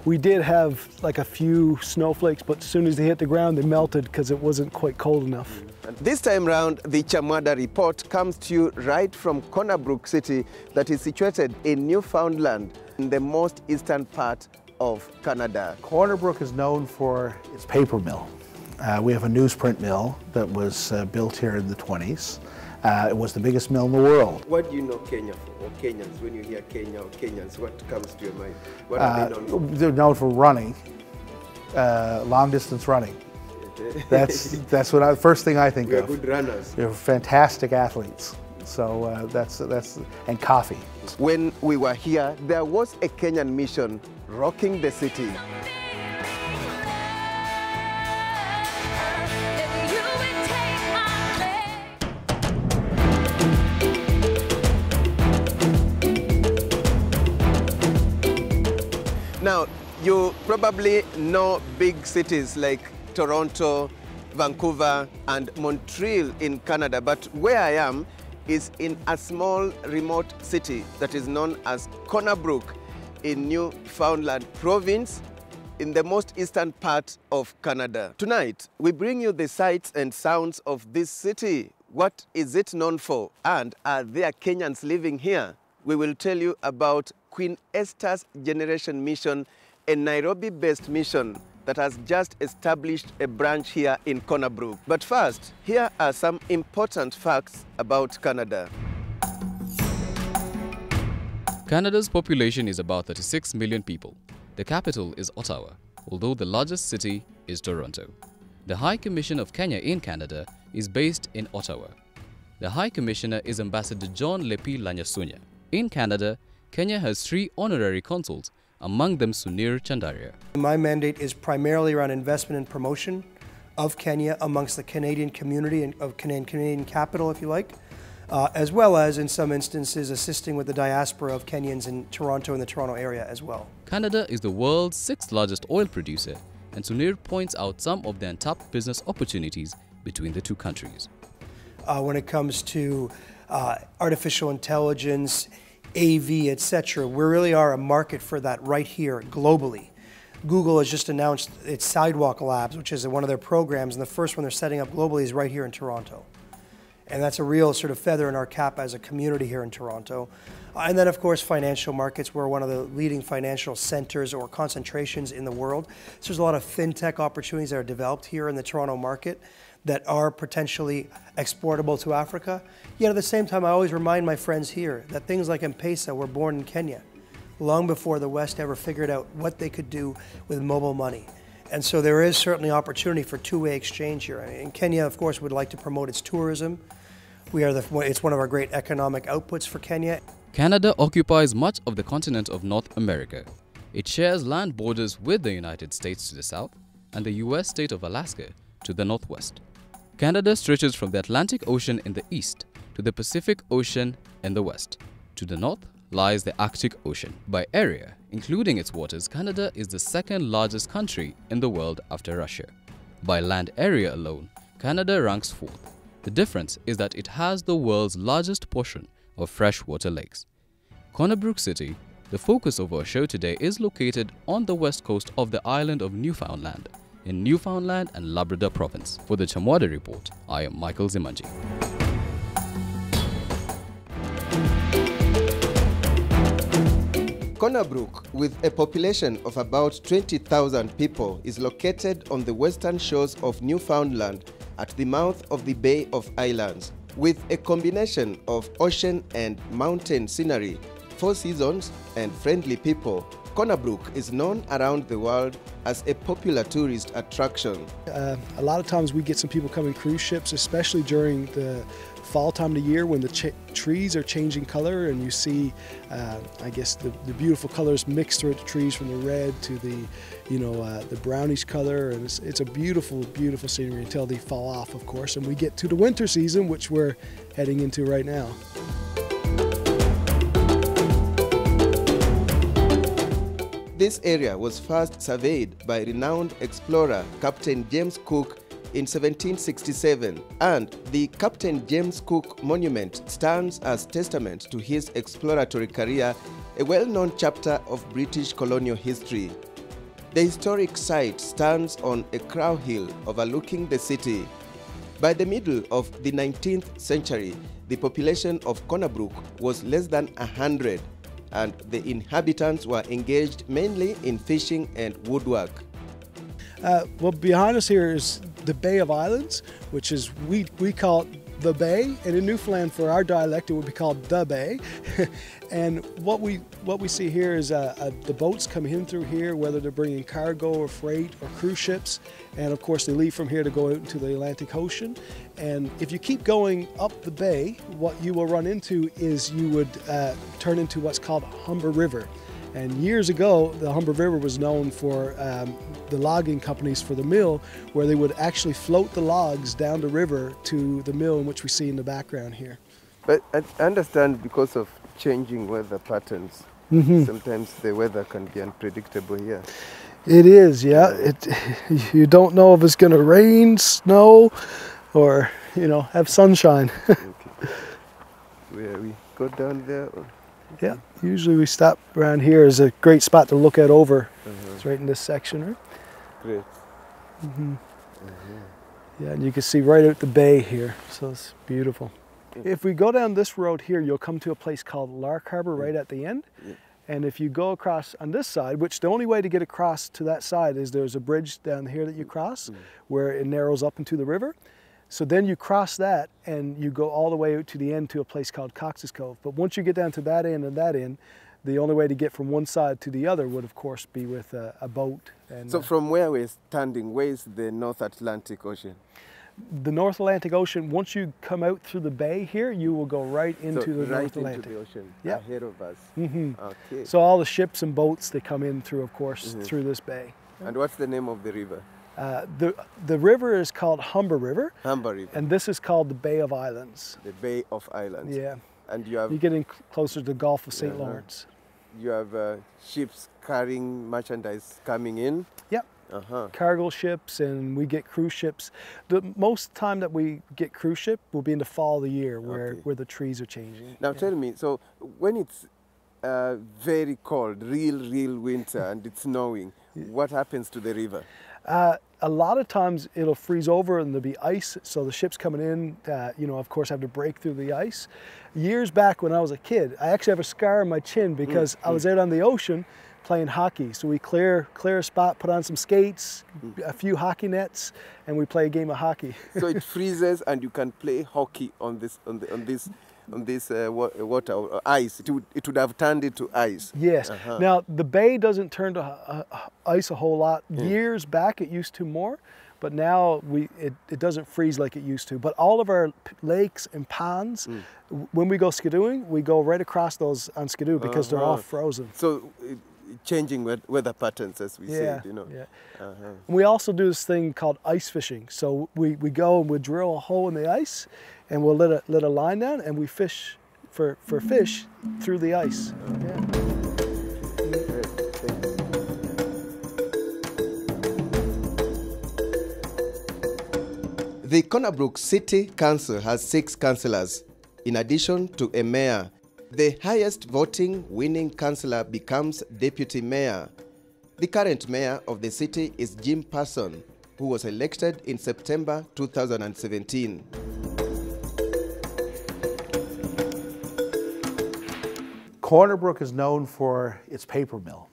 We did have like a few snowflakes, but as soon as they hit the ground, they melted because it wasn't quite cold enough. This time round, the Chamwada report comes to you right from Brook City that is situated in Newfoundland, in the most eastern part of Canada. Brook is known for its paper mill. We have a newsprint mill that was built here in the 20s. It was the biggest mill in the world. What do you know Kenya for, or Kenyans? When you hear Kenya or Kenyans, what comes to your mind? What are they known for? They're known for running, long distance running. That's what first thing I think of. We're good runners. They're fantastic athletes. So and coffee. When we were here, there was a Kenyan mission rocking the city. Now, you probably know big cities like Toronto, Vancouver, and Montreal in Canada, but where I am is in a small remote city that is known as Brook in Newfoundland province in the most eastern part of Canada. Tonight, we bring you the sights and sounds of this city. What is it known for? And are there Kenyans living here? We will tell you about Queen Esther's Generation Mission, a Nairobi-based mission that has just established a branch here in Brook. But first, here are some important facts about Canada. Canada's population is about 36 million people. The capital is Ottawa, although the largest city is Toronto. The High Commission of Kenya in Canada is based in Ottawa. The High Commissioner is Ambassador John Lepi Lanyasunya. In Canada, Kenya has 3 honorary consuls, among them Sunir Chandaria. My mandate is primarily around investment and promotion of Kenya amongst the Canadian community and of Canadian capital, if you like, as well as, in some instances, assisting with the diaspora of Kenyans in Toronto and the Toronto area as well. Canada is the world's 6th largest oil producer, and Sunir points out some of the untapped business opportunities between the two countries. When it comes to artificial intelligence, AV, etc. We really are a market for that right here globally. Google has just announced its Sidewalk Labs, which is one of their programs, and the first one they're setting up globally is right here in Toronto. And that's a real sort of feather in our cap as a community here in Toronto. And then, of course, financial markets. We're one of the leading financial centers or concentrations in the world. So there's a lot of fintech opportunities that are developed here in the Toronto market that are potentially exportable to Africa. Yet at the same time, I always remind my friends here that things like M-Pesa were born in Kenya long before the West ever figured out what they could do with mobile money. And so there is certainly opportunity for two-way exchange here. And Kenya, of course, would like to promote its tourism. It's one of our great economic outputs for Kenya. Canada occupies much of the continent of North America. It shares land borders with the United States to the south and the US state of Alaska to the northwest. Canada stretches from the Atlantic Ocean in the east to the Pacific Ocean in the west. To the north lies the Arctic Ocean. By area, including its waters, Canada is the 2nd largest country in the world after Russia. By land area alone, Canada ranks 4th. The difference is that it has the world's largest portion of freshwater lakes. Brook City, the focus of our show today, is located on the west coast of the island of Newfoundland, in Newfoundland and Labrador province. For the Chamwada report, I am Michael Zimanji. Brook, with a population of about 20,000 people, is located on the western shores of Newfoundland at the mouth of the Bay of Islands. With a combination of ocean and mountain scenery, 4 seasons, and friendly people, Brook is known around the world as a popular tourist attraction. A lot of times we get some people coming cruise ships, especially during the fall time of the year when the trees are changing color and you see, I guess, the beautiful colors mixed through the trees, from the red to the, the brownish color, and it's a beautiful, beautiful scenery until they fall off, of course, and we get to the winter season, which we're heading into right now. This area was first surveyed by renowned explorer Captain James Cook in 1767, and the Captain James Cook Monument stands as testament to his exploratory career, a well-known chapter of British colonial history. The historic site stands on a crow hill overlooking the city. By the middle of the 19th century, the population of Brook was less than 100, and the inhabitants were engaged mainly in fishing and woodwork. Well, behind us here is the Bay of Islands, which is, we call it the Bay, and in Newfoundland, for our dialect, it would be called the Bay. And what we see here is the boats come in through here, whether they're bringing cargo or freight or cruise ships, and of course they leave from here to go out into the Atlantic Ocean. And if you keep going up the bay, what you will run into is you would turn into what's called Humber River. And years ago, the Humber River was known for the logging companies for the mill, where they would actually float the logs down the river to the mill, in which we see in the background here. But I understand because of changing weather patterns, sometimes the weather can be unpredictable here. It is, yeah. You don't know if it's going to rain, snow, or, you know, have sunshine. Okay. Where we go down there? Or? Yeah, usually we stop around here. Is a great spot to look at over. It's right in this section, right? Great. Yeah, and you can see right out the bay here, so it's beautiful. If we go down this road here, you'll come to a place called Lark Harbour right at the end. And if you go across on this side, which the only way to get across to that side is there's a bridge down here that you cross, where it narrows up into the river. So then you cross that and you go all the way out to the end to a place called Cox's Cove. But once you get down to that end and that end, the only way to get from one side to the other would of course be with a boat. And, so from where we're standing, where is the North Atlantic Ocean? The North Atlantic Ocean, once you come out through the bay here, you will go right into the North Atlantic. Into the ocean, yep. Ahead of us. Okay. So all the ships and boats, they come in through, of course, through this bay. And what's the name of the river? The river is called Humber River. Humber River. And this is called the Bay of Islands. The Bay of Islands. Yeah. And you have... You're getting closer to the Gulf of St. Lawrence. You have ships carrying merchandise coming in? Yep. Cargo ships, and we get cruise ships. The most time that we get cruise ship will be in the fall of the year, where the trees are changing. Now tell me, so when it's very cold, real winter, and it's snowing, what happens to the river? A lot of times it'll freeze over and there'll be ice, so the ships coming in, you know, of course have to break through the ice. Years back when I was a kid, I actually have a scar on my chin because I was out on the ocean playing hockey. So we clear a spot, put on some skates, a few hockey nets, and we play a game of hockey. So it freezes and you can play hockey on this water or ice. It would have turned into ice. Yes. Now the bay doesn't turn to ice a whole lot. Years back it used to more, but now it doesn't freeze like it used to. But all of our lakes and ponds, when we go skidooing, we go right across those on skidoo because they're all frozen. So changing weather patterns, as we said, you know. We also do this thing called ice fishing. So we go and we drill a hole in the ice, and we'll let a line down, and we fish for fish through the ice. The Brook City Council has 6 councillors, in addition to a mayor. The highest voting winning councillor becomes deputy mayor. The current mayor of the city is Jim Person, who was elected in September 2017. Brook is known for its paper mill.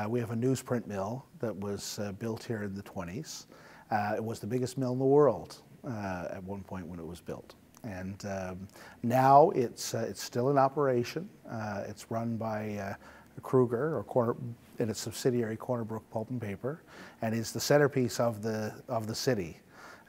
We have a newsprint mill that was built here in the 20s. It was the biggest mill in the world at one point when it was built. And now it's still in operation. It's run by Kruger, and its subsidiary Brook Pulp and Paper, and is the centerpiece of the city,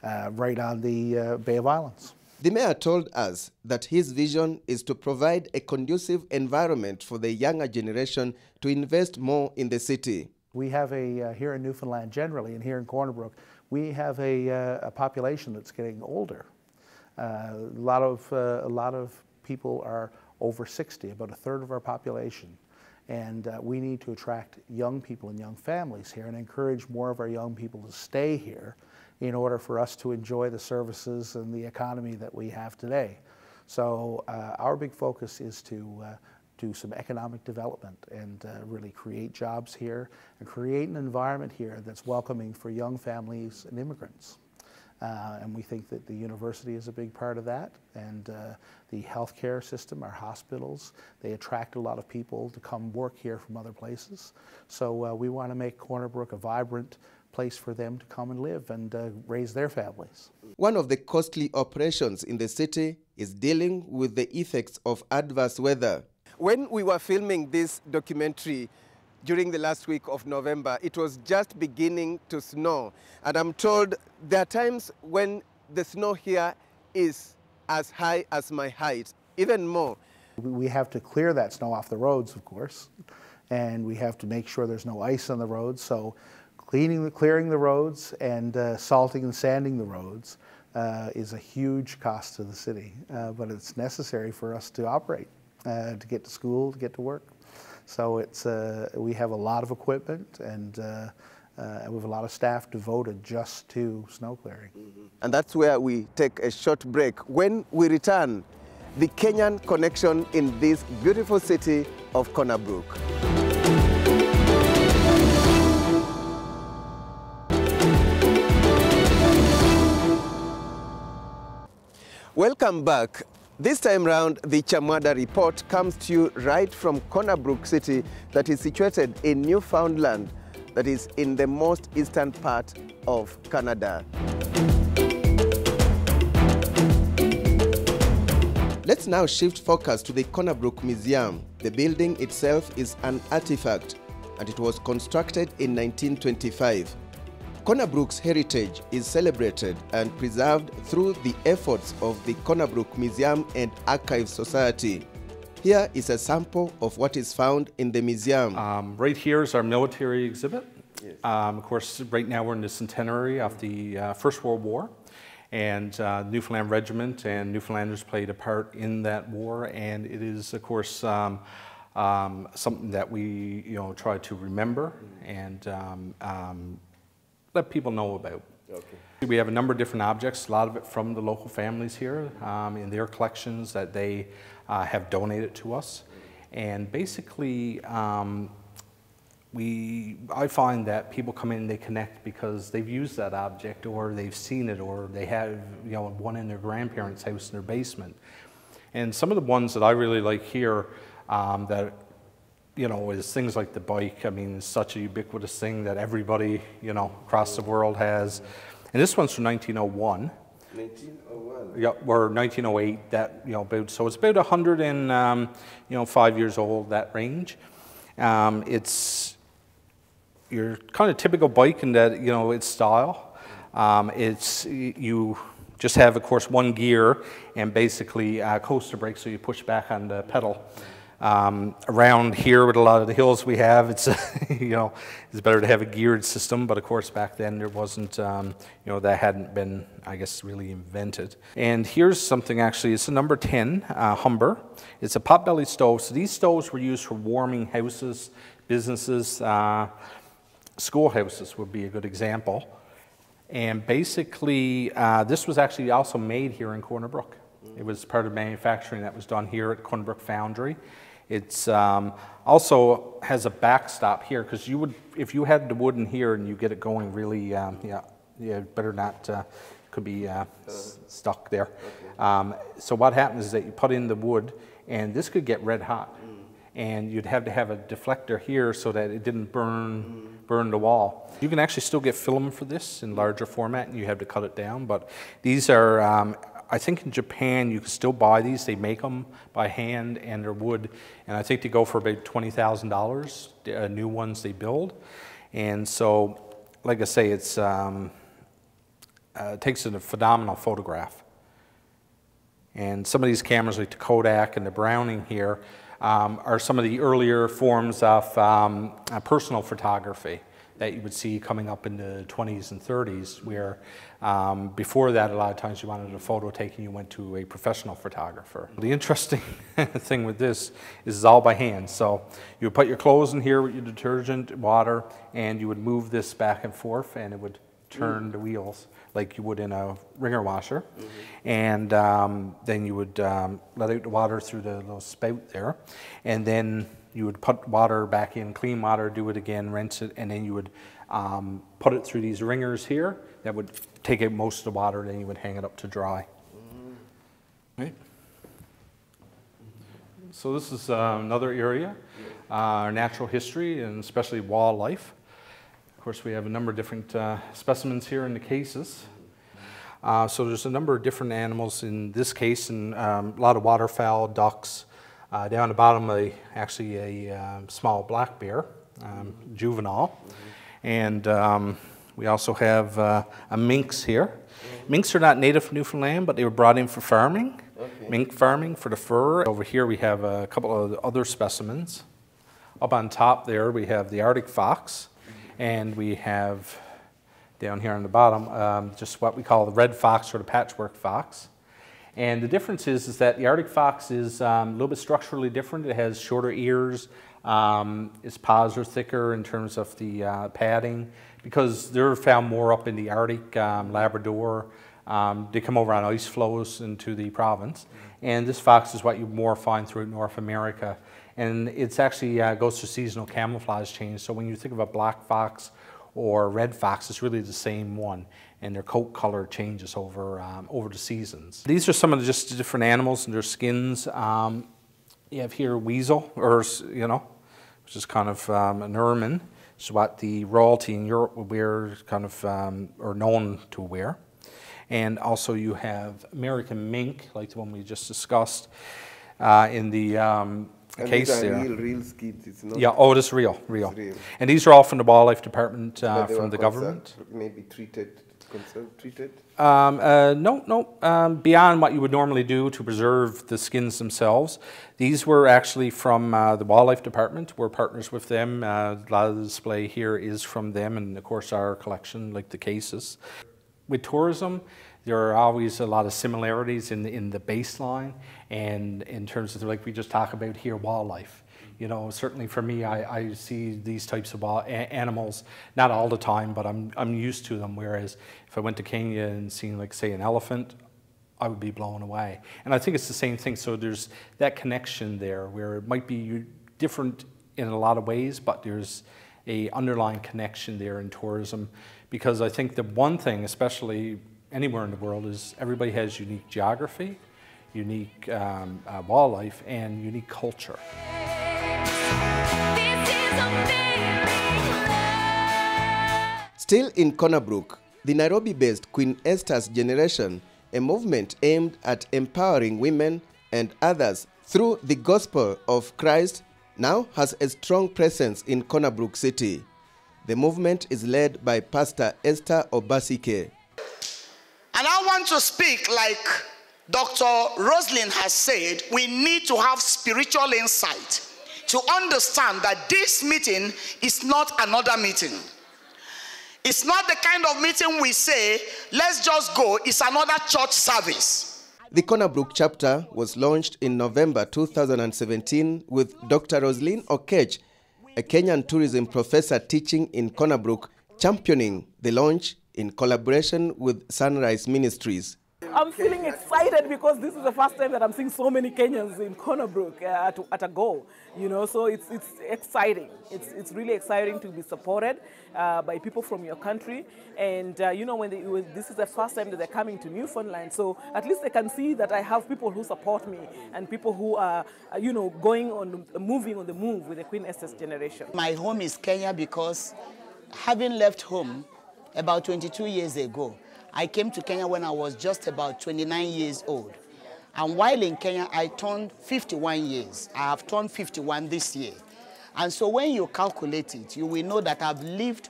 right on the Bay of Islands. The mayor told us that his vision is to provide a conducive environment for the younger generation to invest more in the city. We have here in Newfoundland generally, and here in Brook, we have a population that's getting older. A lot of people are over 60, about a third of our population. And we need to attract young people and young families here and encourage more of our young people to stay here in order for us to enjoy the services and the economy that we have today. So our big focus is to do some economic development and really create jobs here and create an environment here that's welcoming for young families and immigrants. And we think that the university is a big part of that, and the healthcare system, our hospitals, they attract a lot of people to come work here from other places. So we want to make Corner Brook a vibrant place for them to come and live and raise their families. One of the costly operations in the city is dealing with the effects of adverse weather. When we were filming this documentary during the last week of November, it was just beginning to snow. And I'm told there are times when the snow here is as high as my height, even more. We have to clear that snow off the roads, of course, and we have to make sure there's no ice on the roads. So clearing the roads and salting and sanding the roads is a huge cost to the city, but it's necessary for us to operate, to get to school, to get to work. So it's, we have a lot of equipment and we have a lot of staff devoted just to snow clearing. And that's where we take a short break. When we return, the Kenyan connection in this beautiful city of Corner Brook. Welcome back. This time round, the Chamwada report comes to you right from Corner Brook City, that is situated in Newfoundland, that is in the most eastern part of Canada. Let's now shift focus to the Corner Brook Museum. The building itself is an artifact, and it was constructed in 1925. Corner Brook's heritage is celebrated and preserved through the efforts of the Corner Brook Museum and Archives Society. Here is a sample of what is found in the museum. Right here is our military exhibit. Yes. Of course, right now we're in the centenary of the First World War, and Newfoundland Regiment and Newfoundlanders played a part in that war, and it is, of course, something that we try to remember and let people know about. Okay. We have a number of different objects, a lot of it from the local families here in their collections that they have donated to us. And basically, I find that people come in, they connect because they've used that object, or they've seen it, or they have one in their grandparents' house in their basement. And some of the ones that I really like here that is things like the bike. I mean, it's such a ubiquitous thing that everybody, across the world has. And this one's from 1901. 1901? Yeah, or 1908, that, so it's about 105 years old, that range. It's your kind of typical bike in that, its style. You just have, of course, one gear and basically coaster brake, so you push back on the pedal. Around here with a lot of the hills we have, it's it's better to have a geared system, but of course back then there wasn't, that hadn't been, I guess, really invented. And here's something actually, it's a number 10 Humber. It's a pot-bellied stove. So these stoves were used for warming houses, businesses, schoolhouses would be a good example. And basically this was actually also made here in Corner Brook. It was part of manufacturing that was done here at Corner Brook Foundry. It's also has a backstop here, because if you had the wood in here and you get it going really, better not, could be stuck there. Okay. So what happens is that you put in the wood, and this could get red hot, and you'd have to have a deflector here so that it didn't burn the wall. You can actually still get film for this in larger format, and you have to cut it down, but these are, I think in Japan you can still buy these. They make them by hand, and they're wood, and I think they go for about $20,000, new ones they build. And so, like I say, it's it takes a phenomenal photograph. And some of these cameras, like the Kodak and the Browning here, are some of the earlier forms of personal photography that you would see coming up in the 20s and 30s, where before that, a lot of times you wanted a photo taken, you went to a professional photographer. The interesting thing with this is it's all by hand. So you would put your clothes in here with your detergent, water, and you would move this back and forth, and it would turn the wheels like you would in a wringer washer. And then you would let out the water through the little spout there. And then you would put water back in, clean water, do it again, rinse it, and then you would put it through these wringers here. That would take out most of the water, then you would hang it up to dry. Right. So this is another area, our natural history, and especially wildlife. Of course, we have a number of different specimens here in the cases. So there's a number of different animals in this case, and a lot of waterfowl, ducks. Down the bottom, actually a small black bear, juvenile. And we also have a minks here. Minks are not native to Newfoundland, but they were brought in for farming. Okay. Mink farming for the fur. Over here we have a couple of other specimens. Up on top there we have the Arctic fox, and we have down here on the bottom just what we call the red fox or the patchwork fox. And the difference is that the Arctic fox is a little bit structurally different. It has shorter ears, its paws are thicker in terms of the padding, because they're found more up in the Arctic, Labrador. They come over on ice flows into the province. And this fox is what you more find throughout North America. And it's actually goes through seasonal camouflage change. So when you think of a black fox or red fox, it's really the same one. And their coat color changes over the seasons. These are some of the just different animals and their skins. You have here weasel, or which is kind of an ermine. It's what the royalty in Europe would wear, kind of, or known to wear. And also you have American mink, like the one we just discussed, in the case these are there. real skins, it's not. Yeah, oh, it is real. It's real. And these are all from the wildlife department, from the government. Maybe treated. No. Beyond what you would normally do to preserve the skins themselves. These were actually from the Wildlife Department. We're partners with them. A lot of the display here is from them, and of course our collection, like the cases. With tourism, there are always a lot of similarities in the baseline, and in terms of, like we just talked about here, wildlife. Certainly for me, I see these types of animals, not all the time, but I'm used to them. Whereas if I went to Kenya and seen, like, say, an elephant, I would be blown away. And I think it's the same thing. So there's that connection there where it might be different in a lot of ways, but there's a underlying connection there in tourism. Because I think the one thing, especially anywhere in the world, is everybody has unique geography, unique wildlife, and unique culture. Still in Brook, the Nairobi-based Queen Esther's Generation, a movement aimed at empowering women and others through the gospel of Christ, now has a strong presence in Brook City. The movement is led by Pastor Esther Obasike. And I want to speak like Dr. Roslyn has said, we need to have spiritual insight to understand that this meeting is not another meeting. It's not the kind of meeting we say, let's just go, it's another church service. The Brook chapter was launched in November 2017 with Dr. Roslyn Okech, a Kenyan tourism professor teaching in Brook, championing the launch in collaboration with Sunrise Ministries. I'm feeling excited because this is the first time that I'm seeing so many Kenyans in Brook at a go, so it's exciting. It's really exciting to be supported by people from your country. And, when this is the first time that they're coming to Newfoundland, so at least they can see that I have people who support me and people who are, moving on the move with the Queen Esther's Generation. My home is Kenya because having left home about 22 years ago, I came to Kenya when I was just about 29 years old. And while in Kenya, I turned 51 years. I have turned 51 this year. And so when you calculate it, you will know that I've lived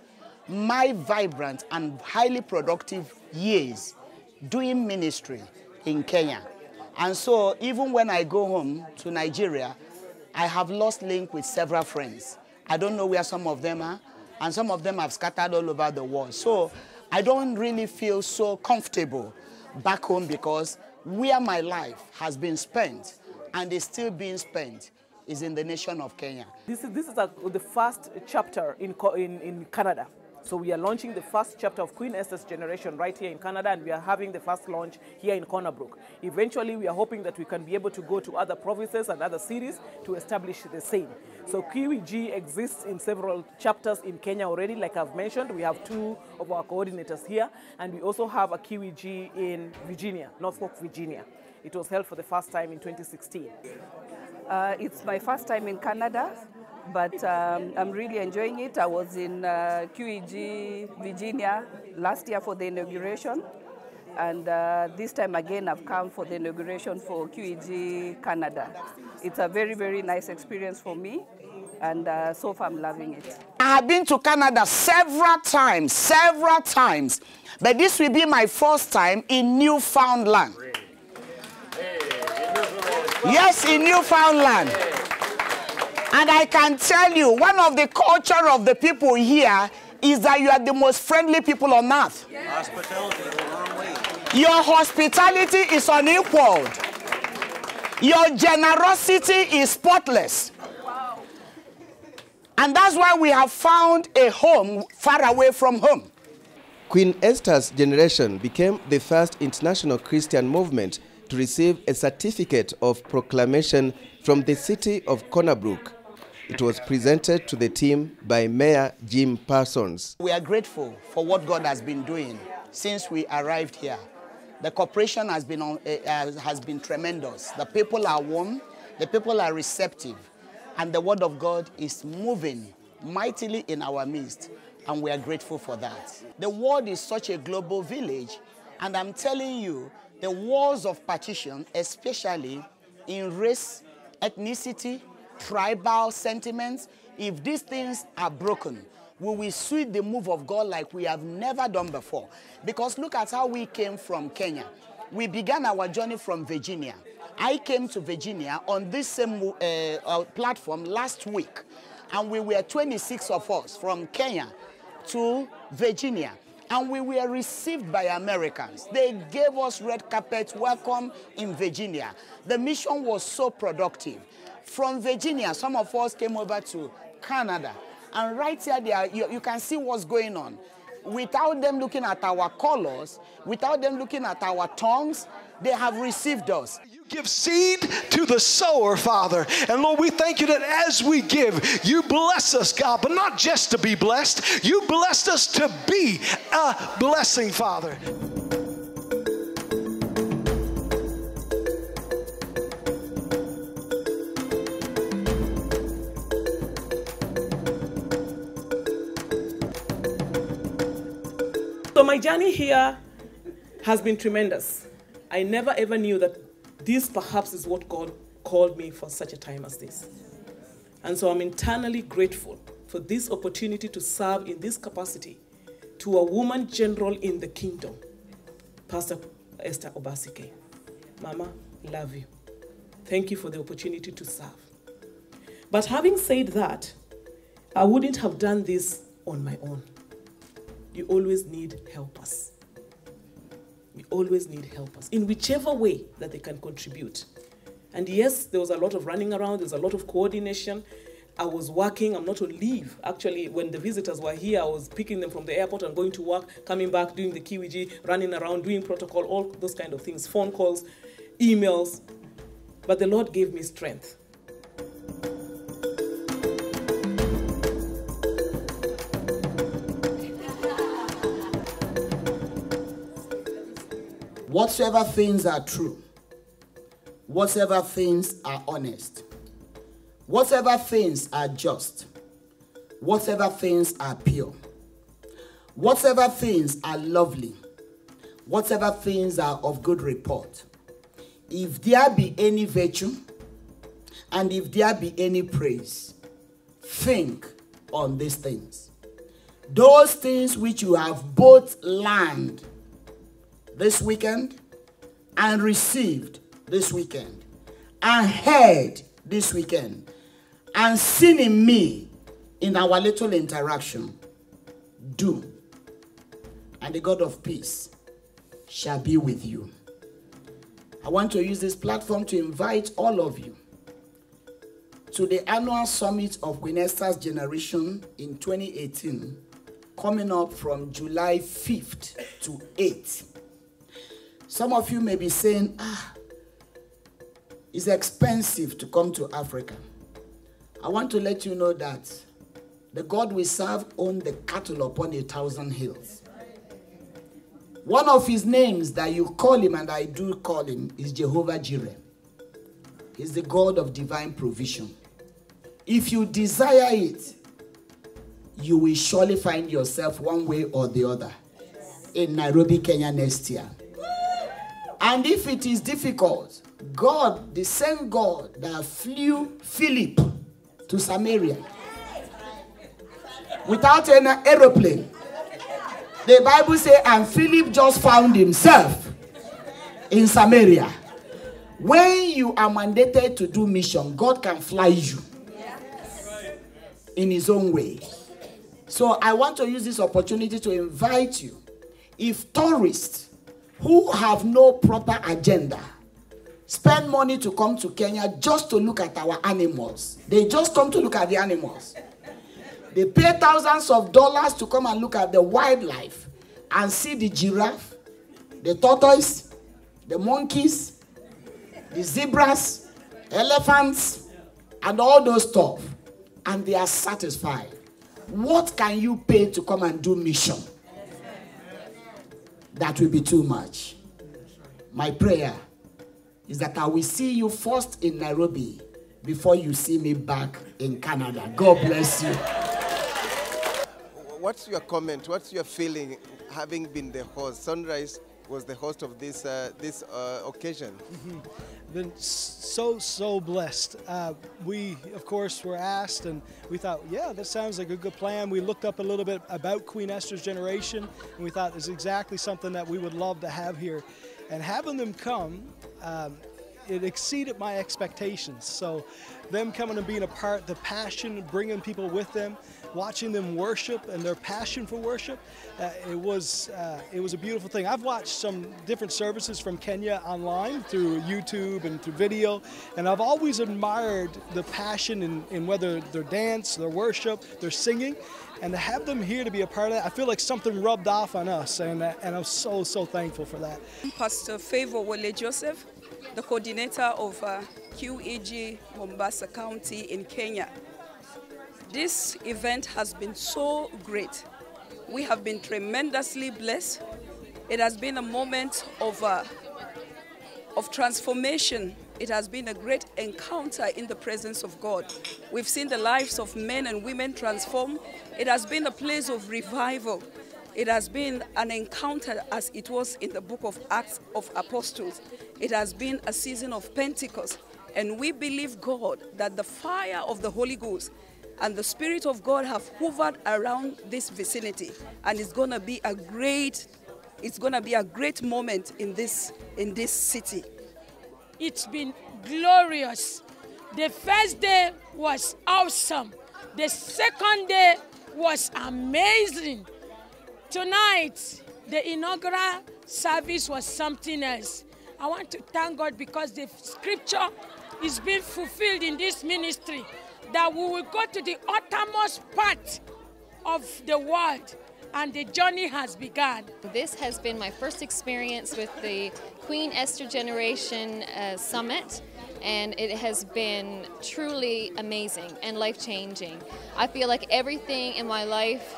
my vibrant and highly productive years doing ministry in Kenya. And so even when I go home to Nigeria, I have lost link with several friends. I don't know where some of them are, and some of them have scattered all over the world. So I don't really feel so comfortable back home because where my life has been spent and is still being spent is in the nation of Kenya. This is the first chapter in Canada. So we are launching the first chapter of Queen Esther's generation right here in Canada, and we are having the first launch here in Corner Brook. Eventually, we are hoping that we can be able to go to other provinces and other cities to establish the same. So QEG exists in several chapters in Kenya already, like I've mentioned. We have 2 of our coordinators here, and we also have a QEG in Virginia, Norfolk, Virginia. It was held for the first time in 2016. It's my first time in Canada, but I'm really enjoying it. I was in QEG, Virginia, last year for the inauguration. And this time again, I've come for the inauguration for QEG Canada. It's a very, very nice experience for me. And so far, I'm loving it. I have been to Canada several times. But this will be my first time in Newfoundland. Yes, in Newfoundland. And I can tell you, one of the culture of the people here is that you are the most friendly people on earth. Hospitality is a long way. Your hospitality is unequaled. Your generosity is spotless. And that's why we have found a home far away from home. Queen Esther's generation became the first international Christian movement to receive a certificate of proclamation from the city of Corner Brook. It was presented to the team by Mayor Jim Parsons. We are grateful for what God has been doing since we arrived here. The cooperation has been tremendous. The people are warm, the people are receptive, and the word of God is moving mightily in our midst, and we are grateful for that. The world is such a global village, and I'm telling you, the wars of partition, especially in race, ethnicity, tribal sentiments, if these things are broken, we will see the move of God like we have never done before. Because look at how we came from Kenya. We began our journey from Virginia. I came to Virginia on this same platform last week, and we were 26 of us from Kenya to Virginia. And we were received by Americans. They gave us red carpet welcome in Virginia. The mission was so productive. From Virginia, some of us came over to Canada. And right here, you can see what's going on. Without them looking at our colors, without them looking at our tongues, they have received us. You give seed to the sower, Father. And Lord, we thank you that as we give, you bless us, God, but not just to be blessed. You blessed us to be a blessing, Father. So my journey here has been tremendous. I never ever knew that this perhaps is what God called me for such a time as this. And so I'm internally grateful for this opportunity to serve in this capacity to a woman general in the kingdom, Pastor Esther Obasike. Mama, love you. Thank you for the opportunity to serve. But having said that, I wouldn't have done this on my own. You always need helpers. We always need helpers in whichever way that they can contribute. And yes, there was a lot of running around, there's a lot of coordination. I was working, I'm not on leave. Actually, when the visitors were here, I was picking them from the airport and going to work, coming back, doing the QEG, running around, doing protocol, all those kind of things, phone calls, emails. But the Lord gave me strength. Whatsoever things are true, whatsoever things are honest, whatsoever things are just, whatsoever things are pure, whatsoever things are lovely, whatsoever things are of good report, if there be any virtue, and if there be any praise, think on these things. Those things which you have both learned this weekend and received this weekend and heard this weekend and seen in me in our little interaction, do, and the God of peace shall be with you. I want to use this platform to invite all of you to the annual summit of Queen Esther's generation in 2018 coming up from July 5th to 8th. Some of you may be saying, it's expensive to come to Africa. I want to let you know that the God we serve owns the cattle upon 1,000 hills. One of his names that you call him, and I do call him, is Jehovah Jireh. He's the God of divine provision. If you desire it, you will surely find yourself one way or the other in Nairobi, Kenya next year. And if it is difficult, God, the same God that flew Philip to Samaria without an aeroplane, the Bible says, and Philip just found himself in Samaria. When you are mandated to do mission, God can fly you in his own way. So I want to use this opportunity to invite you. If tourists who have no proper agenda spend money to come to Kenya just to look at our animals, they just come to look at the animals. They pay thousands of dollars to come and look at the wildlife and see the giraffe, the tortoise, the monkeys, the zebras, elephants, and all those stuff. And they are satisfied. What can you pay to come and do mission? That will be too much. My prayer is that I will see you first in Nairobi before you see me back in Canada. God bless you. What's your comment? What's your feeling having been the host? Sunrise was the host of this occasion. Been so blessed. We, of course, were asked, and we thought, yeah, that sounds like a good plan. We looked up a little bit about Queen Esther's generation, and we thought it's exactly something that we would love to have here. And having them come, it exceeded my expectations. So them coming and being a part, the passion, bringing people with them, watching them worship and their passion for worship, it was a beautiful thing. I've watched some different services from Kenya online through YouTube and through video, and I've always admired the passion in whether their dance, their worship, their singing, and to have them here to be a part of that, I feel like something rubbed off on us, and I'm so thankful for that. Pastor Favor Wole Joseph, the coordinator of QEG Mombasa County in Kenya. This event has been so great. We have been tremendously blessed. It has been a moment of transformation. It has been a great encounter in the presence of God. We've seen the lives of men and women transform. It has been a place of revival. It has been an encounter as it was in the book of Acts of Apostles. It has been a season of Pentecost. And we believe, God, that the fire of the Holy Ghost and the Spirit of God have hovered around this vicinity, and it's going to be a great moment in this city. It's been glorious. The first day was awesome. The second day was amazing. Tonight, the inaugural service was something else. I want to thank God because the scripture is being fulfilled in this ministry, that we will go to the uttermost part of the world, and the journey has begun. This has been my first experience with the Queen Esther Generation Summit, and it has been truly amazing and life-changing. I feel like everything in my life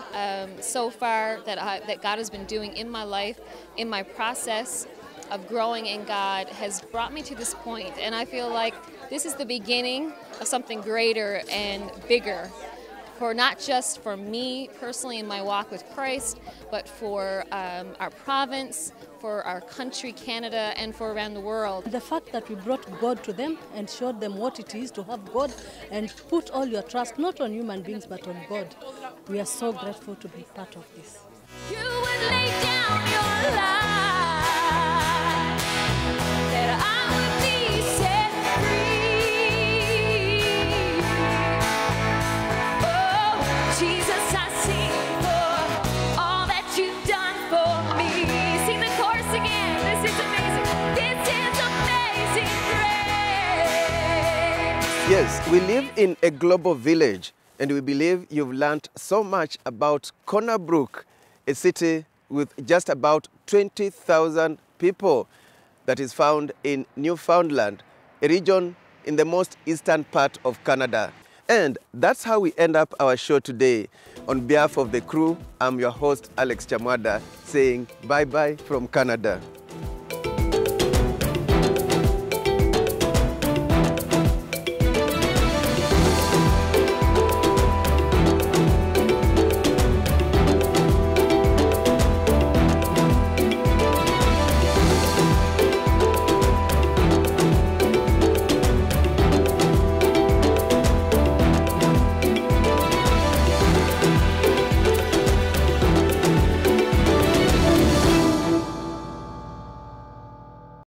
so far that God has been doing in my life, in my process of growing in God, has brought me to this point, and I feel like this is the beginning of something greater and bigger, for not just for me personally in my walk with Christ, but for our province, for our country, Canada, and for around the world. The fact that we brought God to them and showed them what it is to have God and put all your trust not on human beings but on God. We are so grateful to be part of this. You would lay down your life that I would be set free. Oh, Jesus, I sing for all that you've done for me. Sing the chorus again. This is amazing. This is amazing grace. Yes, we live in a global village, And we believe you've learned so much about Brook, a city with just about 20,000 people that is found in Newfoundland, a region in the most eastern part of Canada. And that's how we end up our show today. On behalf of the crew, I'm your host, Alex Chamwada, saying bye-bye from Canada.